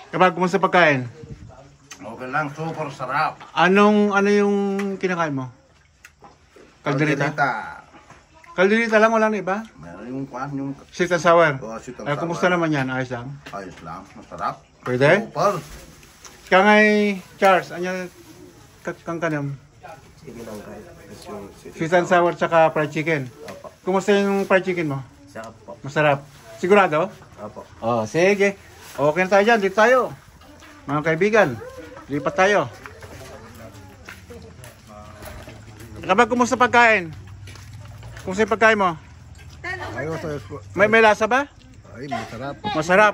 Kapag kumusta pagkain? Okay lang, super sarap. Ano yung kinakain mo? Kalderita? Kalderita lang, wala na iba? Meron yung kwan, yung... Sweet and sour? Oh, sweet and Ay, sour. kumusta naman yan? Ayos lang? Ayos lang, masarap. Pwede? Super. Kaya ngay, Charles, anya kang kanam? Sige lang kahit. Sweet and sour tsaka fried chicken. Opo. Kumusta yung fried chicken mo? Sarap po. Masarap. Sigurado? Opo. Oh, sige. Okay na tayo dyan. Dito tayo. Mga kaibigan, lipat tayo. Kapag kumusta pagkain? Kumusta yung pagkain mo? Ayos, ayos po. May lasa ba? Ay, masarap. Masarap.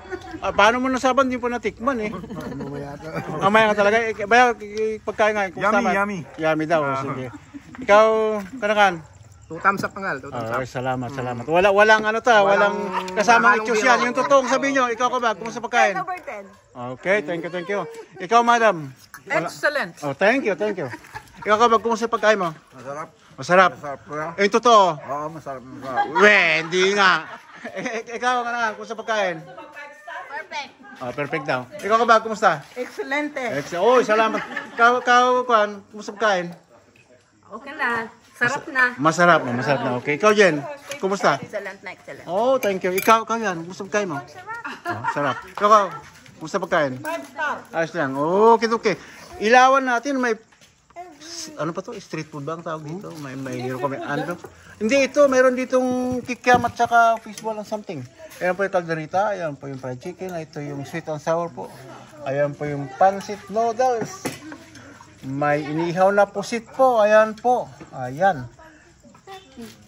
Paano mo nasaban? Hindi po natikman eh. Mamaya ka. Mamaya ka talaga. Baya, pagkain nga. Yummy, yummy. Yummy daw. Sige. Ikaw, kanakan? 2 thumbs up nga. 2 thumbs up. Ay, salamat. Walang ano ta, walang kasamang ityos yan. Yung totoong sabihin nyo, ikaw ka ba? Kumusta pagkain? 10 over 10. Okay, thank you. Ikaw, madam? Excellent. Oh, thank you. Ikaw ka ba? Kumusta pagkain mo? Masarap. Masarap. Masarap po yan. Yung totoo? Oo, masarap. Hindi nga. Ikaw, kumusta pagkain? Perfect. Oh, perfect daw. Ikaw ka ba? Kumusta? Excelente. Oh, salamat. Ikaw, kumusta pagkain? Okay na. Sarap na. Masarap na. Okay. Ikaw, Jen, kumusta? Excellent na excellent. Oh, thank you. Ikaw yan. Kumusta pagkain mo? Oh, sarap. Ikaw, kumusta pagkain? 5 star. Ayos lang. Okay. Ilawan natin. May, ano pa to? Street food ba ang tawag dito? May hero kami. Ano? Hindi ito. Meron ditong kikiam at saka fishball and something. Ayan po yung kalderita. Ayan po yung fried chicken. Ito yung sweet and sour po. Ayan po yung pancit noodles. May inihaw na pusit po. Ayan po. Ayan.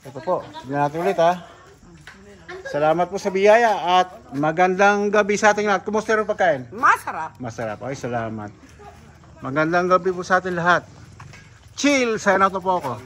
Ito po. Tignan natin ulit ha. Salamat po sa biyaya at magandang gabi sa ating lahat. Kumusta rin pagkain? Masarap. Masarap. Ay, salamat. Magandang gabi po sa ating lahat. Chill! Sign out na po ako.